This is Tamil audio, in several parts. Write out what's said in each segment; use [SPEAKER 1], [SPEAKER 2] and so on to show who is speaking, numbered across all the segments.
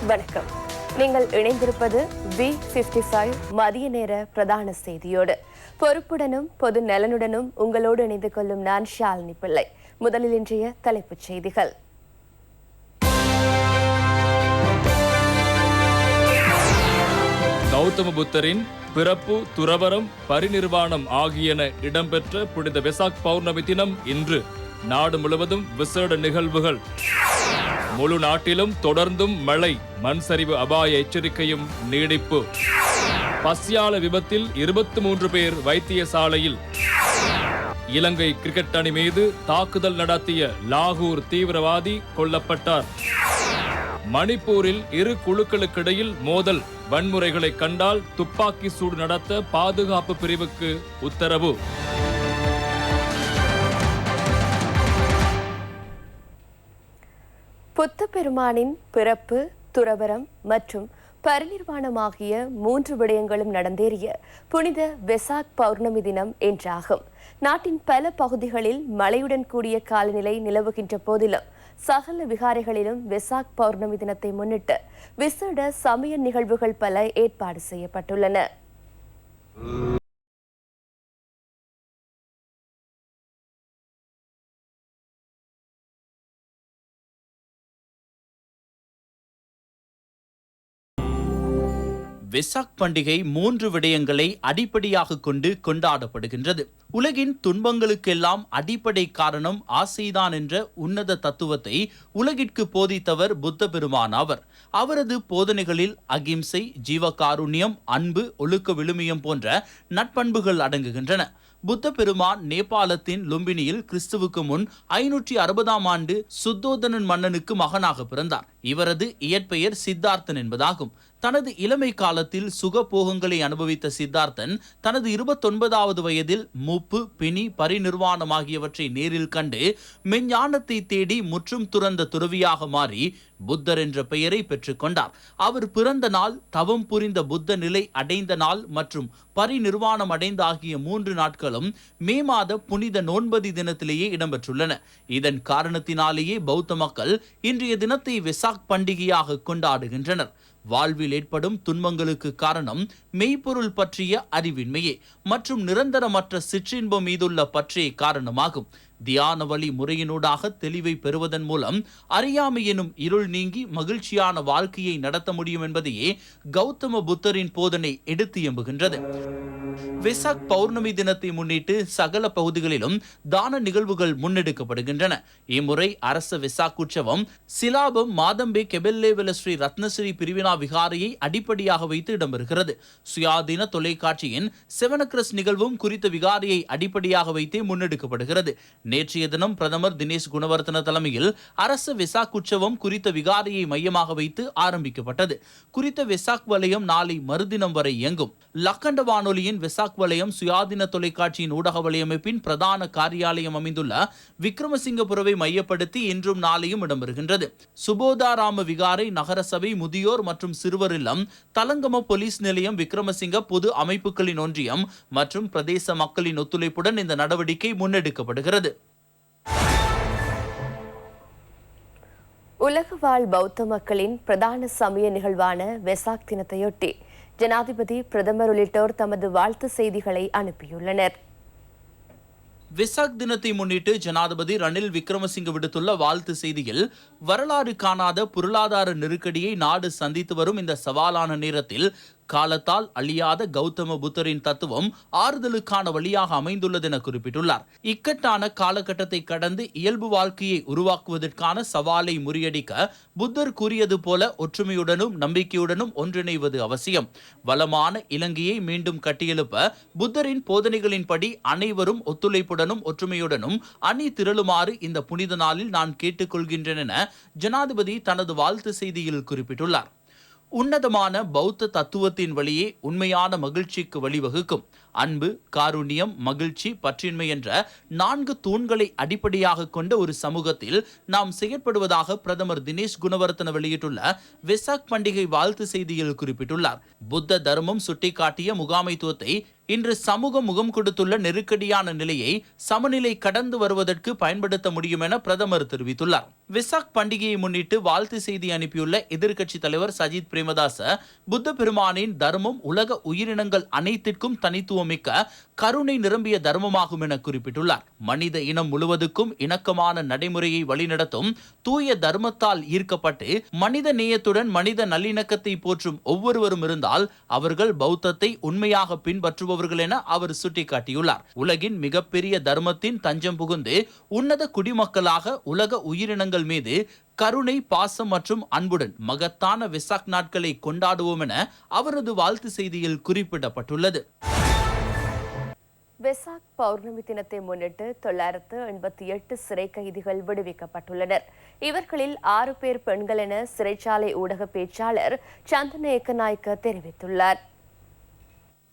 [SPEAKER 1] வணக்கம். நீங்கள் இணைந்திருப்பது V55 மதிய நேர பிரதான செய்தியோடு. பொறுப்புடனும் பொது நலனுடனும் உங்களோடு இணைந்து கொள்ளும் நான் ஷாலினி பிள்ளை. முதலில் இன்றைய தலைப்புச் செய்திகள்.
[SPEAKER 2] கௌதம புத்தரின் பிறப்பு, துறவரம், பரிநிர்வாணம் ஆகியன இடம்பெற்ற புனித வெசாக் பௌர்ணமி தினம் இன்று. நாடு முழுவதும் விசேட நிகழ்வுகள். முழு நாட்டிலும் தொடர்ந்தும் மழை, மண் சரிவு அபாய எச்சரிக்கையும் நீடிப்பு. பஸ்யால விபத்தில் 23 பேர் வைத்தியசாலையில். இலங்கை கிரிக்கெட் அணி மீது தாக்குதல் நடத்திய லாகூர் தீவிரவாதி கொல்லப்பட்டார். மணிப்பூரில் இரு குழுக்களுக்கிடையில் மோதல், வன்முறைகளை கண்டால் துப்பாக்கி சூடு நடத்த பாதுகாப்பு பிரிவுக்கு உத்தரவு.
[SPEAKER 1] புத்த பெருமானின் பிறப்பு, துறவரம் மற்றும் பரிநிர்வாணமாகிய 3 விடயங்களும் நடந்தேறிய புனித வெசாக் பௌர்ணமி தினம் என்றாகும். நாட்டின் பல பகுதிகளில் மழையுடன் கூடிய காலநிலை நிலவுகின்ற போதிலும் சகல விகாரைகளிலும் வெசாக் பௌர்ணமி தினத்தை முன்னிட்டு விசேட சமய நிகழ்வுகள் பல ஏற்பாடு செய்யப்பட்டுள்ளன.
[SPEAKER 3] வெசாக் பண்டிகை 3 விடயங்களை அடிப்படையாக கொண்டு கொண்டாடப்படுகின்றது. உலகின் துன்பங்களுக்கெல்லாம் அடிப்படை காரணம் ஆசைதான் என்ற உன்னத தத்துவத்தை உலகிற்கு போதித்தவர் புத்த பெருமான் ஆவர். அவரது போதனைகளில் அகிம்சை, ஜீவகாருண்யம், அன்பு, ஒழுக்க விழுமியம் போன்ற நட்பண்புகள் அடங்குகின்றன. புத்த பெருமான் நேபாளத்தின் லும்பினியில் கிறிஸ்துவுக்கு முன் 560ஆம் ஆண்டு சுத்தோதனன் மன்னனுக்கு மகனாக பிறந்தார். இவரது இயற்பெயர் சித்தார்த்தன் என்பதாகும். தனது இளமை காலத்தில் சுகபோகங்களை அனுபவித்த சித்தார்த்தன் தனது 29வது வயதில் மூப்பு, பிணி, பரிநிர்வாணம் ஆகியவற்றை நேரில் கண்டு மெஞ்ஞானத்தை தேடி முற்றும் துறந்த துறவியாக மாறி புத்தர் என்ற பெயரை பெற்றுக்கொண்டார். அவர் பிறந்த நாள், தவம் புரிந்த புத்த நிலை அடைந்த நாள் மற்றும் பரிநிர்வாணம் அடைந்த ஆகிய 3 நாட்களும் மே மாத புனித நோன்பதி தினத்திலேயே இடம்பெற்றுள்ளன. இதன் காரணத்தினாலேயே பௌத்த மக்கள் இன்றைய தினத்தை வெசாக் பண்டிகையாக கொண்டாடுகின்றனர். வாழ்வில் ஏற்படும் துன்பங்களுக்கு காரணம் மெய்ப்பொருள் பற்றிய அறிவின்மையே மற்றும் நிரந்தரமற்ற சிற்றின்பம் மீதுள்ள பற்றே காரணமாகும். தியான வழி முறையினூடாக தெளிவை பெறுவதன் மூலம் அறியாமை எனும் இருள் நீங்கி மகிழ்ச்சியான வாழ்க்கையை நடத்த முடியும் என்பதையே கௌதம புத்தரின் போதனை எடுத்து எம்புகின்றது. வெசாக் பௌர்ணமி தினத்தை முன்னிட்டு சகல பகுதிகளிலும் தான நிகழ்வுகள் முன்னெடுக்கப்படுகின்றன. இம்முறை அரச வெசாக் உற்சவம் சிலாபம் மாதம்பே கெபெல்லேவெல ஸ்ரீ ரத்னஸ்ரீ பிரிவினா விகாரையை அடிப்படையாக வைத்து இடம்பெறுகிறது. சுயாதீன தொலைக்காட்சியின் செவனக்ரஸ் நிகழ்வும் குறித்த விகாரையை அடிப்படையாக வைத்தே முன்னெடுக்கப்படுகிறது. நேற்றைய தினம் பிரதமர் தினேஷ் குணவர்த்தன தலைமையில் அரச வெசாக் உற்சவம் குறித்த விகாரையை மையமாக வைத்து ஆரம்பிக்கப்பட்டது. குறித்த வெசாக் வலயம் நாளை மறுதினம் வரை இயங்கும். லக்கண்ட வானொலியின் வெசாக் வலயம் சுயாதீன தொலைக்காட்சியின் ஊடக வலையமைப்பின் பிரதான காரியாலயம் அமைந்துள்ள விக்ரமசிங்கபுரவை மையப்படுத்தி இன்றும் நாளையும் இடம்பெறுகின்றது. சுபோதாராம விகாரை, நகரசபை, முதியோர் மற்றும் சிறுவர் இல்லம், தலங்கம போலீஸ் நிலையம், விக்ரமசிங்க பொது அமைப்புகளின் ஒன்றியம் மற்றும் பிரதேச மக்களின் ஒத்துழைப்புடன் இந்த நடவடிக்கை முன்னெடுக்கப்படுகிறது.
[SPEAKER 1] உலக வாழ் பௌத்த மக்களின் பிரதான சமய நிகழ்வான வெசாக் தினத்தையொட்டி ஜனாதிபதி, பிரதமர் உள்ளிட்டோர் தமது வாழ்த்து செய்திகளை அனுப்பியுள்ளனர்.
[SPEAKER 3] வெசாக் தினத்தை முன்னிட்டு ஜனாதிபதி ரணில் விக்ரமசிங்க விடுத்துள்ள வாழ்த்து செய்தியில், வரலாறு காணாத பொருளாதார நெருக்கடியை நாடு சந்தித்து வரும் இந்த சவாலான நேரத்தில் காலத்தால் அழியாத கௌதம புத்தரின் தத்துவம் ஆறுதலுக்கான வழியாக அமைந்துள்ளது என குறிப்பிட்டுள்ளார். இக்கட்டான காலகட்டத்தை கடந்து இயல்பு வாழ்க்கையை உருவாக்குவதற்கான சவாலை முறியடிக்க புத்தர் கூறியது போல ஒற்றுமையுடனும் நம்பிக்கையுடனும் ஒன்றிணைவது அவசியம். வளமான இலங்கையை மீண்டும் கட்டியெழுப்ப புத்தரின் போதனைகளின்படி அனைவரும் ஒத்துழைப்புடனும் ஒற்றுமையுடனும் அணி திரளுமாறு இந்த புனித நாளில் நான் கேட்டுக்கொள்கின்றேன் என ஜனாதிபதி தனது வாழ்த்து செய்தியில் குறிப்பிட்டுள்ளார். உன்னதமான பௌத்த தத்துவத்தின் வழியே உண்மையான மகிழ்ச்சிக்கு வழிவகுக்கும் அன்பு, காருண்யம், மகிழ்ச்சி, பற்றின்மை என்ற 4 தூண்களை அடிப்படையாக கொண்ட ஒரு சமூகத்தில் நாம் செயற்படுவதாக பிரதமர் தினேஷ் குணவர்த்தன வெளியிட்டுள்ள வெசாக் பண்டிகை வாழ்த்து செய்தியில் குறிப்பிட்டுள்ளார். புத்த தர்மம் சுட்டிக்காட்டிய முகாமைத்துவத்தை இன்று சமூகம் முகம் கொடுத்துள்ள நெருக்கடியான நிலையை சமநிலை கடந்து வருவதற்கு பயன்படுத்த முடியும் என பிரதமர் தெரிவித்துள்ளார். வெசாக் பண்டிகையை முன்னிட்டு வாழ்த்து செய்தி அனுப்பியுள்ள எதிர்க்கட்சித் தலைவர் சஜித் பிரேமதாச, புத்த பெருமானின் தர்மம் உலக உயிரினங்கள் அனைத்திற்கும் தனித்துவமிக்க கருணை நிரம்பிய தர்மமாகும் என குறிப்பிட்டுள்ளார். மனித இனம் முழுவதுக்கும் இணக்கமான நடைமுறையை வழிநடத்தும் தூய தர்மத்தால் ஈர்க்கப்பட்டு மனித நேயத்துடன் மனித நல்லிணக்கத்தை போற்றும் ஒவ்வொருவரும் இருந்தால் அவர்கள் பௌத்தத்தை உண்மையாக பின்பற்றுபவர்கள் என அவர் சுட்டிக்காட்டியுள்ளார். உலகின் மிகப்பெரிய தர்மத்தின் தஞ்சம் புகுந்து உன்னத குடிமக்களாக உலக உயிரினங்கள் மீது கருணை, பாசம் மற்றும் அன்புடன் மகத்தான வெசாக் நாட்களை கொண்டாடுவோம் என அவரது வாழ்த்து செய்தியில் குறிப்பிடப்பட்டுள்ளது.
[SPEAKER 1] வெசாக் பௌர்ணமி தினத்தை முன்னிட்டு 988 சிறை கைதிகள் விடுவிக்கப்பட்டுள்ளனர். இவர்களில் 6 பேர் பெண்கள் என சிறைச்சாலை ஊடக பேச்சாளர் சந்தன ஏக்கநாயக்க தெரிவித்துள்ளார்.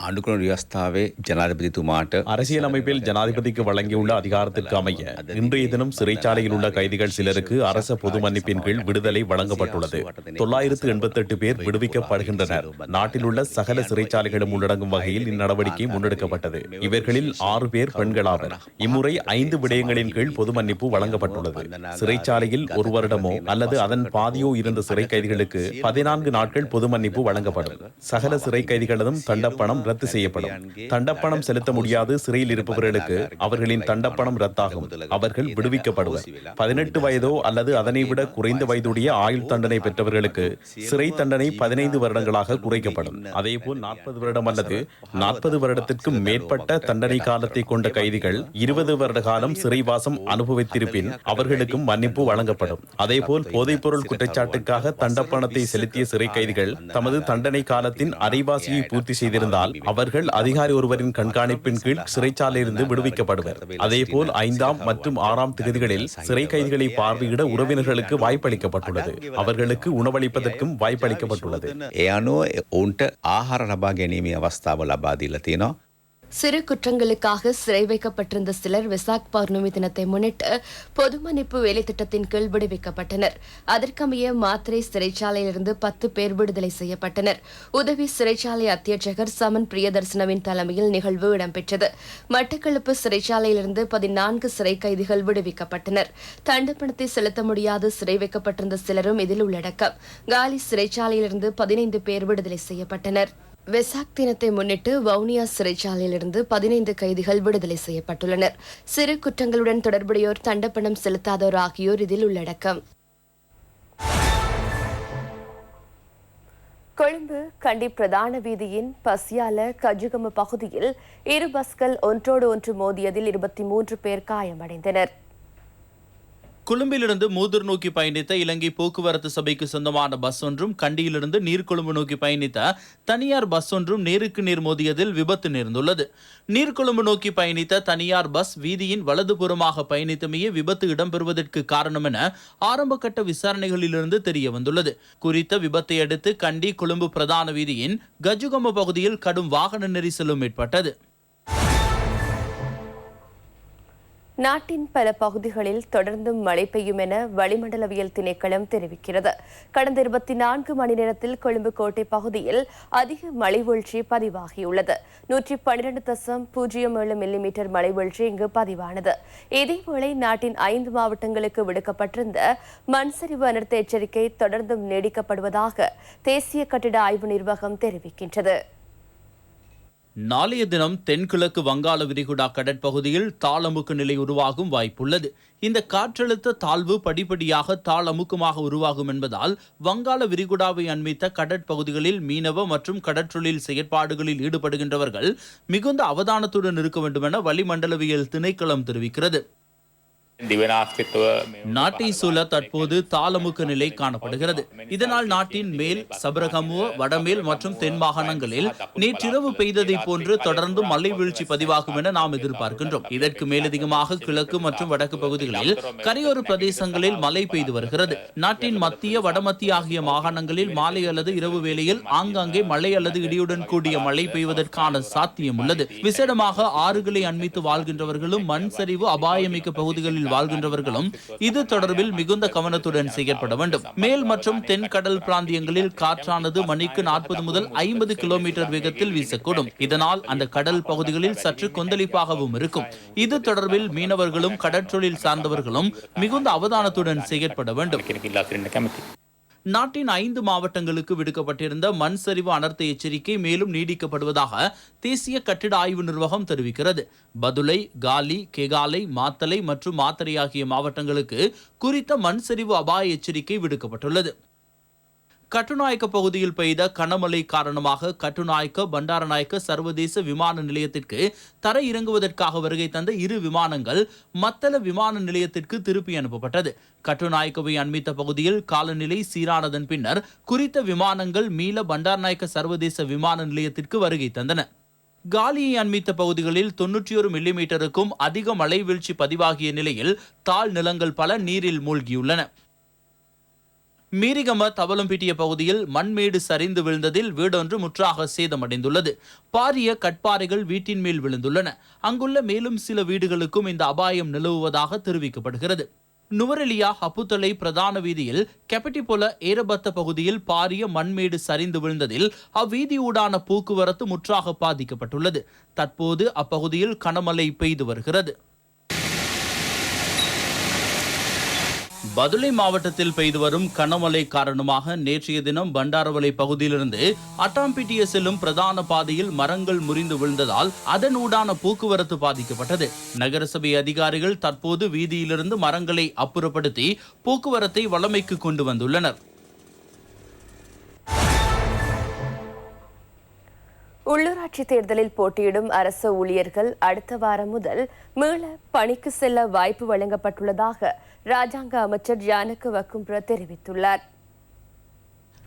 [SPEAKER 4] අනුකරන ව්‍යවස්ථාවේ ජනාධිපතිතුමාට
[SPEAKER 5] அரசியலமைப்பில் ஜனாதிபதிக்கு வழங்கியுள்ள அதிகாரத்திற்கு அமைய இன்றைய தினம் சிறைச்சாலையில் உள்ள கைதிகள் சிலருக்கு அரச பொது மன்னிப்பின் கீழ் விடுதலை வழங்கப்பட்டுள்ளது. 988 பேர் விடுவிக்கப்படுகின்றனர். நாட்டில் உள்ள சகல சிறைச்சாலைகளும் உள்ளடங்கும் வகையில் இந்நடவடிக்கை முன்னெடுக்கப்பட்டது. இவர்களில் 6 பேர் பெண்களாவர். இம்முறை 5 விடயங்களின் கீழ் பொது மன்னிப்பு வழங்கப்பட்டுள்ளது. சிறைச்சாலையில் 1 வருடமோ அல்லது அதன் பாதியோ இருந்த சிறை கைதிகளுக்கு 14 நாட்கள் பொது மன்னிப்பு வழங்கப்படும். சகல சிறை கைதிகளதும் தண்டப்பணம் ரத்து செய்யப்படும். தண்டப்பணம் செலுத்த முடியாது சிறையில் இருப்பவர்களுக்கு அவர்களின் தண்டப்பணம் ரத்தாகும். அவர்கள் விடுவிக்கப்படுவர். 18 வயதோ அல்லது அதனை விட குறைந்த வயதுடைய ஆயுள் தண்டனை பெற்றவர்களுக்கு சிறை தண்டனை 15 வருடங்களாக குறைக்கப்படும். அதேபோல் 40 வருடம் அல்லது 40 வருடத்திற்கும் மேற்பட்ட தண்டனை காலத்தை கொண்ட கைதிகள் 20 வருட காலம் சிறைவாசம் அனுபவித்திருப்பின் அவர்களுக்கும் மன்னிப்பு வழங்கப்படும். அதேபோல் போதைப்பொருள் குற்றச்சாட்டுக்காக தண்டப்பணத்தை செலுத்திய சிறை கைதிகள் தமது தண்டனை காலத்தின் அரைவாசியை பூர்த்தி செய்திருந்தால் அவர்கள் அதிகாரி ஒருவரின் கண்காணிப்பின் கீழ் சிறைச்சாலையிலிருந்து விடுவிக்கப்படுவர். அதேபோல் 5ஆம் மற்றும் 6ஆம் தேதிகளில் சிறை கைதிகளை பார்வையிட உறவினர்களுக்கு வாய்ப்பளிக்கப்பட்டுள்ளது. அவர்களுக்கு உணவளிப்பதற்கும் வாய்ப்பளிக்கப்பட்டுள்ளது.
[SPEAKER 4] ඒ අනුව ඔවුන්ට ආහාර ලබා ගැනීමේ අවස්ථාව ලබා දීලා තියෙනවා.
[SPEAKER 1] சிறு குற்றங்களுக்காக சிறை வைக்கப்பட்டிருந்த சிலர் வெசாக் பௌர்ணமி தினத்தை முன்னிட்டு பொது மன்னிப்பு வேலை திட்டத்தின் கீழ் விடுவிக்கப்பட்டனர். அதற்கமைய மாத்திரை சிறைச்சாலையிலிருந்து 10 பேர் விடுதலை செய்யப்பட்டனர். உதவி சிறைச்சாலை அத்தியட்சகர் சமன் பிரியதர்சனவின் தலைமையில் நிகழ்வு இடம்பெற்றது. மட்டக்களப்பு சிறைச்சாலையிலிருந்து 14 சிறை கைதிகள் விடுவிக்கப்பட்டனர். தண்டப்பணத்தை செலுத்த முடியாது சிறை வைக்கப்பட்டிருந்த சிலரும் இதில் உள்ளடக்கம். காலி சிறைச்சாலையிலிருந்து 15 பேர் விடுதலை செய்யப்பட்டனர். வெசாக் தினத்தை முன்னிட்டு வவுனியா சிறைச்சாலையிலிருந்து 15 கைதிகள் விடுதலை செய்யப்பட்டுள்ளனர். சிறு குற்றங்களுடன் தொடர்புடையோர், தண்டப்பணம் செலுத்தாதோர் ஆகியோர் இதில் உள்ளடக்கம். கொழும்பு கண்டி பிரதான வீதியின் பசியால கஜுகம பகுதியில் 2 பஸ்கள் ஒன்றோடு ஒன்று மோதியதில் 23 பேர் காயமடைந்தனர்.
[SPEAKER 3] கொழும்பிலிருந்து மூதூர் நோக்கி பயணித்த இலங்கை போக்குவரத்து சபைக்கு சொந்தமான பஸ் ஒன்றும் கண்டியிலிருந்து நீர்கொழும்பு நோக்கி பயணித்த தனியார் பஸ் ஒன்றும் நேருக்கு நேர் மோதியதில் விபத்து நேர்ந்துள்ளது. நீர்கொழும்பு நோக்கி பயணித்த தனியார் பஸ் வீதியின் வலதுபுறமாக பயணித்தமையே விபத்து இடம்பெறுவதற்கு காரணம் என ஆரம்பகட்ட விசாரணைகளிலிருந்து தெரிய வந்துள்ளது. குறித்த விபத்தை அடுத்து கண்டி கொழும்பு பிரதான வீதியின் கஜுகம பகுதியில் கடும் வாகன நெரிசலும் ஏற்பட்டது.
[SPEAKER 1] நாட்டின் பல பகுதிகளில் தொடர்ந்தும் மழை பெய்யும் என வளிமண்டலவியல் திணைக்களம் தெரிவிக்கிறது. கடந்த 24 மணி நேரத்தில் கொழும்பு கோட்டை பகுதியில் அதிக மழை வீழ்ச்சி பதிவாகியுள்ளது. 112.07 மில்லிமீட்டர் மழை வீழ்ச்சி இங்கு பதிவானது. இதேவேளை நாட்டின் 5 மாவட்டங்களுக்கு விடுக்கப்பட்டிருந்த மண்சரிவு அனர்த்த எச்சரிக்கை தொடர்ந்தும் நீடிக்கப்படுவதாக தேசிய கட்டிட ஆய்வு நிர்வாகம் தெரிவிக்கின்றது.
[SPEAKER 3] நாளைய தினம் தென்கிழக்கு வங்காள விரிகுடா கடற்பகுதியில் தாளமுக்கு நிலை உருவாகும் வாய்ப்புள்ளது. இந்த காற்றழுத்த தாழ்வு படிப்படியாக தாளமுக்கமாக உருவாகும் என்பதால் வங்காள விரிகுடாவை அண்மித்த கடற்பகுதிகளில் மீனவ மற்றும் கடற்றொழில் செயற்பாடுகளில் ஈடுபடுகின்றவர்கள் மிகுந்த அவதானத்துடன் இருக்க வேண்டும் என வளிமண்டலவியல் திணைக்களம் தெரிவிக்கிறது. நாட்டை சூழ தற்போது தாளமுக்க நிலை காணப்படுகிறது. இதனால் நாட்டின் மேல், சபரகமுவ, வடமேல் மற்றும் தென் மாகாணங்களில் நேற்றிரவு பெய்ததை போன்று தொடர்ந்து மழை வீழ்ச்சி பதிவாகும் என நாம் எதிர்பார்க்கின்றோம். இதற்கு மேலதிகமாக கிழக்கு மற்றும் வடக்கு பகுதிகளில் கரையோர பிரதேசங்களில் மழை பெய்து வருகிறது. நாட்டின் மத்திய, வடமத்திய ஆகிய மாகாணங்களில் மாலை அல்லது இரவு வேளையில் ஆங்காங்கே மழை அல்லது இடியுடன் கூடிய மழை பெய்வதற்கான சாத்தியம் உள்ளது. விசேடமாக ஆறுகளை அண்மித்து வாழ்கின்றவர்களும் மண் சரிவு அபாயமிக்க பகுதிகளில் வாழ்கின்றவர்களும் இது தொடர்பில் மிகுந்த கவனத்துடன் செயற்பட வேண்டும். மேல் மற்றும் தென் கடல் பிராந்தியங்களில் காற்றானது மணிக்கு 40 முதல் 50 கிலோமீட்டர் வேகத்தில் வீசக்கூடும். இதனால் அந்த கடல் பகுதிகளில் சற்று கொந்தளிப்பாகவும் இருக்கும். இது தொடர்பில் மீனவர்களும் கடற்றொழில் சார்ந்தவர்களும் மிகுந்த அவதானத்துடன் செயற்பட வேண்டும். நாட்டின் 5 மாவட்டங்களுக்கு விடுக்கப்பட்டிருந்த மண் சரிவு அனர்த்த எச்சரிக்கை மேலும் நீடிக்கப்படுவதாக தேசிய கட்டிட ஆய்வு நிர்வாகம் தெரிவிக்கிறது. பதுளை, காலி, கெகாலை, மாத்தளை மற்றும் மாத்தறை ஆகிய மாவட்டங்களுக்கு குறித்த மண் சரிவு அபாய எச்சரிக்கை விடுக்கப்பட்டுள்ளது. கட்டுநாயக்க பகுதியில் பெய்த கனமழை காரணமாக கட்டுநாயக்க பண்டாரநாயக்க சர்வதேச விமான நிலையத்திற்கு தரை இறங்குவதற்காக வருகை தந்த 2 விமானங்கள் மத்தள விமான நிலையத்திற்கு திருப்பி அனுப்பப்பட்டது. கட்டுநாயக்கவை அண்மித்த பகுதியில் காலநிலை சீரானதன் பின்னர் குறித்த விமானங்கள் மீள பண்டாரநாயக்க சர்வதேச விமான நிலையத்திற்கு வருகை தந்தன. காலியை அண்மித்த பகுதிகளில் 91 மில்லிமீட்டருக்கும் அதிக மழை வீழ்ச்சி பதிவாகிய நிலையில் தாழ் நிலங்கள் பல நீரில் மூழ்கியுள்ளன. மீரிகம தவளம்பிட்டிய பகுதியில் மண்மேடு சரிந்து விழுந்ததில் வீடொன்று முற்றாக சேதமடைந்துள்ளது. பாரிய கட்பாறைகள் வீட்டின் மேல் விழுந்துள்ளன. அங்குள்ள மேலும் சில வீடுகளுக்கும் இந்த அபாயம் நிலவுவதாக தெரிவிக்கப்படுகிறது. நுவரெலியா ஹப்புத்தளை பிரதான வீதியில் கெப்பட்டிபொல ஏரபத்த பகுதியில் பாரிய மண்மேடு சரிந்து விழுந்ததில் அவ்வீதியூடான போக்குவரத்து முற்றாக பாதிக்கப்பட்டுள்ளது. தற்போது அப்பகுதியில் கனமழை பெய்து வருகிறது. பதுளை மாவட்டத்தில் பெய்து வரும் கனமழை காரணமாக நேற்றைய தினம் பண்டாரவளை பகுதியிலிருந்து அட்டாம்பிட்டிய செல்லும் பிரதான பாதையில் மரங்கள் முறிந்து விழுந்ததால் அதன் ஊடான போக்குவரத்து பாதிக்கப்பட்டது. நகரசபை அதிகாரிகள் தற்போது வீதியிலிருந்து மரங்களை அப்புறப்படுத்தி போக்குவரத்தை வழமைக்கு கொண்டு வந்துள்ளனர்.
[SPEAKER 1] உள்ளூராட்சி தேர்தலில் போட்டியிடும் அரசு ஊழியர்கள் அடுத்த வாரம் முதல் மீள பணிக்கு செல்ல வாய்ப்பு வழங்கப்பட்டுள்ளதாக ராஜாங்க அமைச்சர் ஜானக வக்கும்புர தெரிவித்துள்ளார்.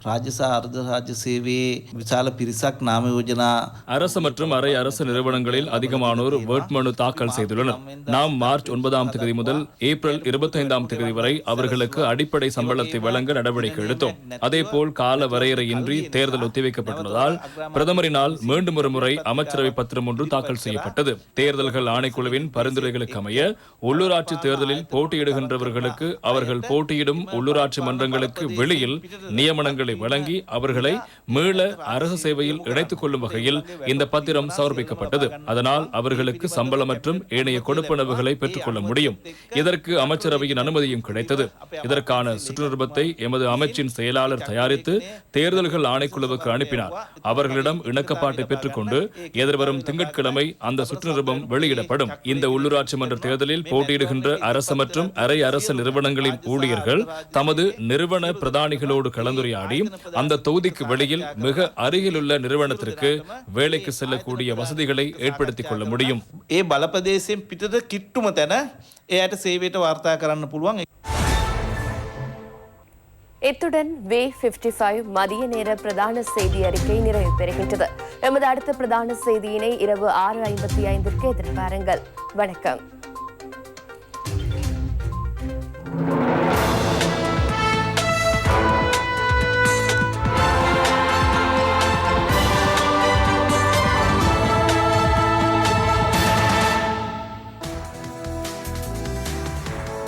[SPEAKER 6] ராஜ்‍ය අර්ධ රාජ්‍ය சேவையே விசால பிரிசாக் நாம யோஜனா
[SPEAKER 2] அரசு மற்றும் அரை அரசு நிறுவனங்களில் அதிகமானோர் வேட்புமனு தாக்கல் செய்துள்ளனர். நாம் மார்ச் 9ஆம் தேதி முதல் ஏப்ரல் 25ஆம் தேதி வரை அவர்களுக்கு அடிப்படை சம்பளத்தை வழங்க நடவடிக்கை எடுத்தோம். அதேபோல் கால வரையறையின்றி தேர்தல் ஒத்திவைக்கப்பட்டுள்ளதால் பிரதமரினால் மீண்டும் ஒரு முறை அமைச்சரவை பத்திரம் ஒன்று தாக்கல் செய்யப்பட்டது. தேர்தல்கள் ஆணைக்குழுவின் பரிந்துரைகளுக்கு அமைய உள்ளூராட்சி தேர்தலில் போட்டியிடுகின்றவர்களுக்கு அவர்கள் போட்டியிடும் உள்ளூராட்சி மன்றங்களுக்கு வெளியில் நியமனங்களை வழங்கி அவர்களை மீள அரசு சேவையில் இணைத்துக் கொள்ளும் வகையில் இந்த பத்திரம் சமர்ப்பிக்கப்பட்டது. அதனால் அவர்களுக்கு சம்பளம் மற்றும் ஏனைய கொடுப்பனவுகளை பெற்றுக் கொள்ள முடியும். இதற்கு அமைச்சரவையின் அனுமதியும் கிடைத்தது. இதற்கான சுற்றுநிருபத்தை எமது அமைச்சின் செயலாளர் தயாரித்து தேர்தல்கள் ஆணைக்குழுவுக்கு அனுப்பினார். அவர்களிடம் இணக்கப்பாட்டை பெற்றுக் கொண்டு எதிர்வரும் திங்கட்கிழமை அந்த சுற்றுநிருபம் வெளியிடப்படும். இந்த உள்ளூராட்சி மன்ற தேர்தலில் போட்டியிடுகின்ற அரசு மற்றும் அரை அரசு நிறுவனங்களின் ஊழியர்கள் தமது நிறுவன பிரதானிகளோடு கலந்துரையாடி அந்த தொகுதிக்கு வெளியில் மிக அருகிலுள்ள நிறுவனத்திற்கு வேலைக்கு செல்லக்கூடிய வசதிகளை ஏற்படுத்திக் கொள்ள முடியும்.
[SPEAKER 6] ඒ බලපදේශයෙන් පිටට කිට්ටුම තැන එයාට සේවයට වාර්තා කරන්න පුළුවන්.
[SPEAKER 1] இத்துடன் V55 மதிய நேர பிரதான செய்தி அறிக்கை நிறைவு பெறுகின்றது. எமது அடுத்த பிரதான செய்தியினை இரவு 6:55 எதிர்பாருங்கள். வணக்கம்.